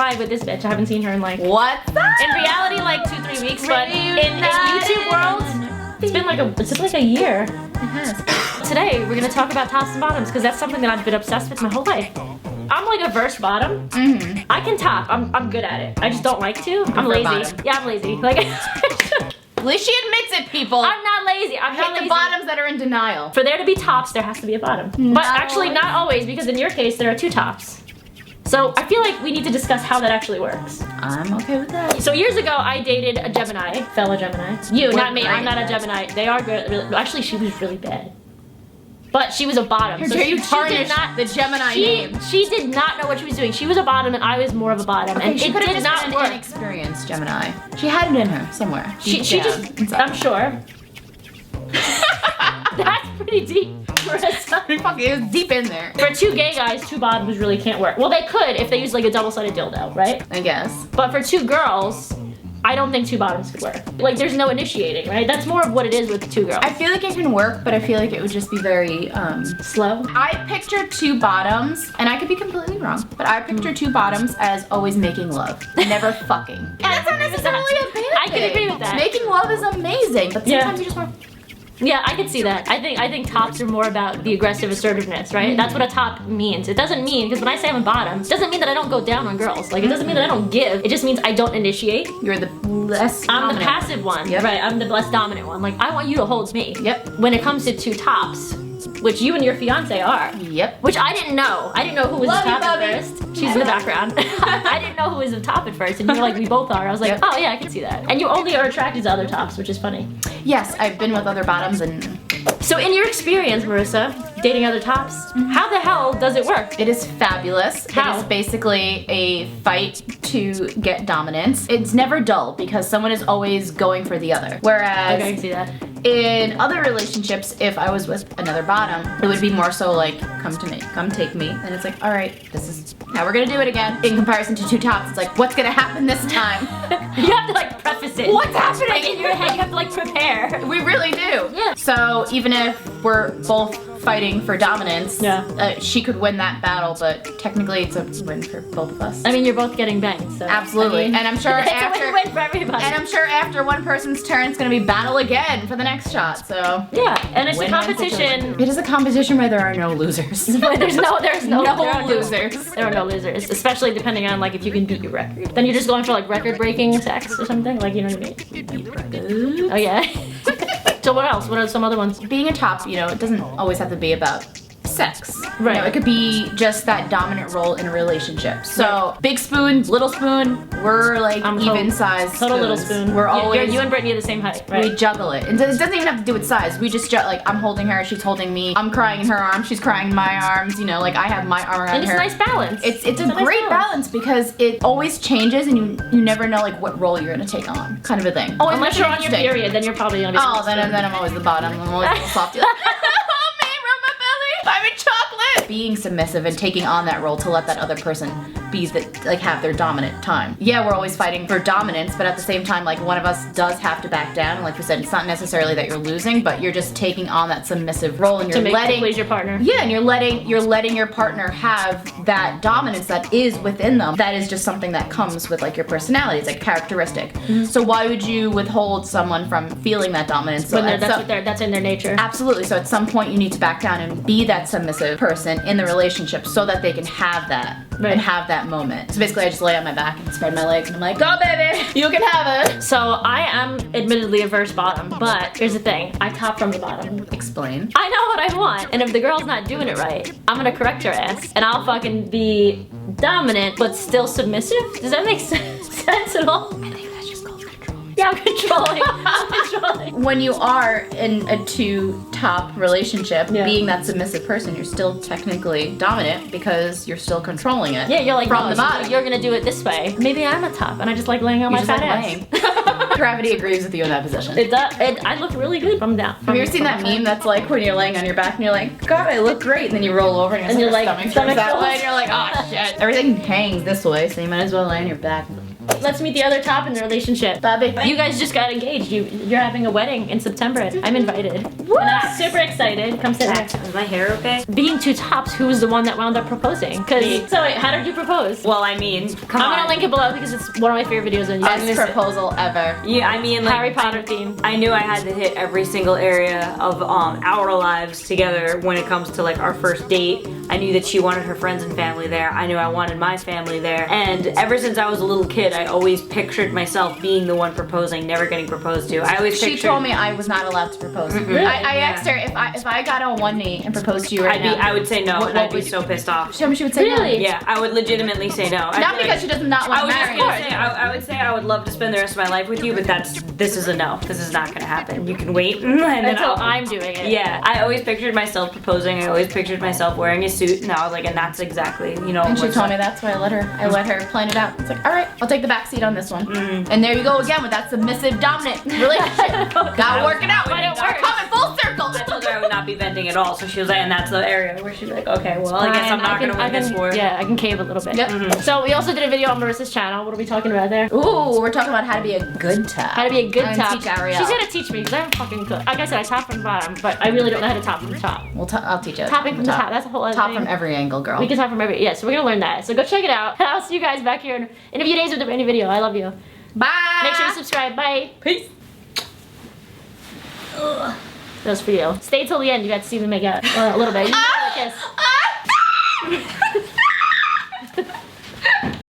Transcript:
live with this bitch. I haven't seen her in like... What's that? In reality, like 2-3 weeks, but in YouTube world, it's been like a year. It has. Today, we're gonna talk about tops and bottoms because that's something that I've been obsessed with my whole life. I'm like a verse bottom. Mm-hmm. I can top. I'm good at it. I just don't like to. I'm lazy. Bottom. Yeah, I'm lazy. Like, At least she admits it, people. I'm not lazy. I'm not lazy. The bottoms that are in denial. For there to be tops, there has to be a bottom. No. But actually, not always, because in your case, there are 2 tops. So I feel like we need to discuss how that actually works. I'm okay with that. So years ago, I dated a Gemini, fellow Gemini. You, We're not me. I'm great not a Gemini. They are good. Really, actually, she was really bad. But she was a bottom. So you she did tarnished not, the Gemini name. She did not know what she was doing. She was a bottom and I was more of a bottom. Okay, and she it could have did just not been work. an inexperienced Gemini. She had it in her somewhere. She just, inside. I'm sure. That's pretty deep. Marissa. It was deep in there. For 2 gay guys, 2 bottoms really can't work. Well, they could if they use like a double-sided dildo, right? I guess. But for 2 girls, I don't think 2 bottoms could work. Like, there's no initiating, right? That's more of what it is with 2 girls. I feel like it can work, but I feel like it would just be very, Slow? I picture 2 bottoms, and I could be completely wrong, but I picture 2 bottoms as always making love, never fucking. And that's not necessarily a bad thing. I can agree with that. Making love is amazing, but sometimes you just want. Yeah, I could see that. I think tops are more about the aggressive assertiveness, right? That's what a top means. It doesn't mean, because when I say I'm a bottom, it doesn't mean that I don't go down on girls. Like, it doesn't mean that I don't give. It just means I don't initiate. You're the less. I'm the dominant passive one, Yep. right? I'm the less dominant one. Like, I want you to hold me. Yep. When it comes to 2 tops, which you and your fiance are. Yep. Which I didn't know. I didn't know who was Love the you, top at Bubby. first. She's in the background. I didn't know who was the top at first, and you're like, we both are. I was like, Yep. oh yeah, I can see that. And you only are attracted to other tops, which is funny. Yes, I've been with other bottoms, and So in your experience, Marissa, dating other tops, how the hell does it work? it is fabulous. How? It is basically a fight to get dominance. It's never dull because someone is always going for the other. Whereas Okay, I can see that. in other relationships, if I was with another bottom, it would be more so like, come to me, come take me. And it's like, all right, this is how we're gonna do it again. In comparison to 2 tops, it's like, what's gonna happen this time? You have to like preface it. What's happening? Like in your head, you have to like prepare. We really do. Yeah. So even if we're both fighting for dominance, Yeah. she could win that battle, but technically it's a win for both of us. I mean, you're both getting banged, so. Absolutely. I mean, And I'm sure it's after- a win-win for everybody. And I'm sure after one person's turn, it's gonna be battle again for the next shot. So yeah, and it's a Win-win competition. it is a competition where there are no losers. there's no No there are losers. There are no losers, especially depending on like if you can beat your record. Then you're just going for like record-breaking sex or something, like you know what I mean? Oh yeah. So what else? What are some other ones? Being a top, you know, it doesn't always have to be about sex. Right. You know, it could be just that dominant role in a relationship. So big spoon, little spoon, we're like I'm even total- size Total little spoons. spoon. We're always you and Brittany are the same height, right? we juggle it. And it doesn't even have to do with size. We just like I'm holding her, she's holding me. I'm crying in her arms, she's crying in my arms. You know, like I have my arm around and it's her. a nice balance. It's a nice great balance because it always changes and you never know like what role you're gonna take on, kind of a thing. Always Unless makes you're it on your interesting. period, then you're probably gonna be. Oh, then I'm always the bottom. I'm always a little softy. Oh man, rub my belly. I'm in chocolate. Being submissive and taking on that role to let that other person be have their dominant time. Yeah, we're always fighting for dominance, but at the same time, like one of us does have to back down. And like we said, it's not necessarily that you're losing, but you're just taking on that submissive role and you're to please your partner. yeah, and you're letting your partner have that dominance that is within them. That is just something that comes with like your personality. It's like characteristic. So why would you withhold someone from feeling that dominance? When So that's in their nature. absolutely. So at some point you need to back down and be that submissive person in the relationship so that they can have that Right. and have that moment. So basically I just lay on my back and spread my legs and I'm like, go baby, you can have it. So I am admittedly a verse bottom, but here's the thing: I top from the bottom. Explain. I know what I want, and if the girl's not doing it right, I'm gonna correct her ass, and I'll fucking be dominant but still submissive. Does that make sense at all? I think that's just called control. Yeah, I'm controlling. I'm controlling. When you are in a 2-top relationship, Yeah. being that submissive person, you're still technically dominant because you're still controlling it. Yeah, you're like, from no, the bottom. you're gonna do it this way. Maybe I'm a top, and I just like laying on You my just fat like ass. laying. Gravity agrees with you in that position. It does. I look really good from down. Have you ever seen that meme that's like when you're laying on your back and you're like, God, I look great, and then you roll over and, And your you're like, stomach stomach turns that rolls. way, and you're like, oh shit. Everything hangs this way, so you might as well lay on your back. Let's meet the other top in the relationship. Bobby. You guys just got engaged. You're having a wedding in September. I'm invited. And I'm super excited. Come sit here. Is my hair okay? Being two tops, who was the one that wound up proposing? So wait, how did you propose? Well, I mean, come on. I'm gonna link it below because it's one of my favorite videos on YouTube. Best proposal ever. Yeah, I mean, like, Harry Potter theme. I knew I had to hit every single area of our lives together when it comes to like our first date. I knew that she wanted her friends and family there. I knew I wanted my family there. And ever since I was a little kid, I always pictured myself being the one proposing, never getting proposed to. I always She pictured. told me I was not allowed to propose. Really? I asked her if I got on one knee and proposed to you right now. I would say no, and I'd be would you- so pissed off. She told me she would say Really? no. Yeah, I would legitimately say no. Not because she does not want I to was just marry gonna you. say, I would say I would love to spend the rest of my life with you, but this is a no. This is not gonna happen. You can wait, and then Until I'll- I'm doing it. Yeah, I always pictured myself proposing. I always pictured myself wearing a suit, and I was like, and that's exactly, you know. And she what's told up. me that's why I let her plan it out. It's like, all right, I'll take the back seat on this one. And there you go again with that submissive dominant relationship. Gotta work it out. But it works. Coming full circle. I told her I would not be venting at all, so she was like, and that's the area where she'd be like, okay, well, I guess I'm not gonna win this war. Yeah, I can cave a little bit. Yep. So we also did a video on Marissa's channel. What are we talking about there? Ooh, we're talking about how to be a good top. How to be a good I'm top. Teach Arielle. She's gonna teach me because I'm fucking good. Like I said, I top from the bottom, but I really don't know how to top from the top. Well, I'll teach you. Topping from the top, that's a whole other Top thing. from every angle, girl. We can top from every, yeah, so we're gonna learn that. So go check it out. And I'll see you guys back here in a few days with a brand new video. I love you. Bye. Make sure to subscribe. Bye. Peace. That was for you. Stay till the end. You got to see them make out a little bit. You can kiss.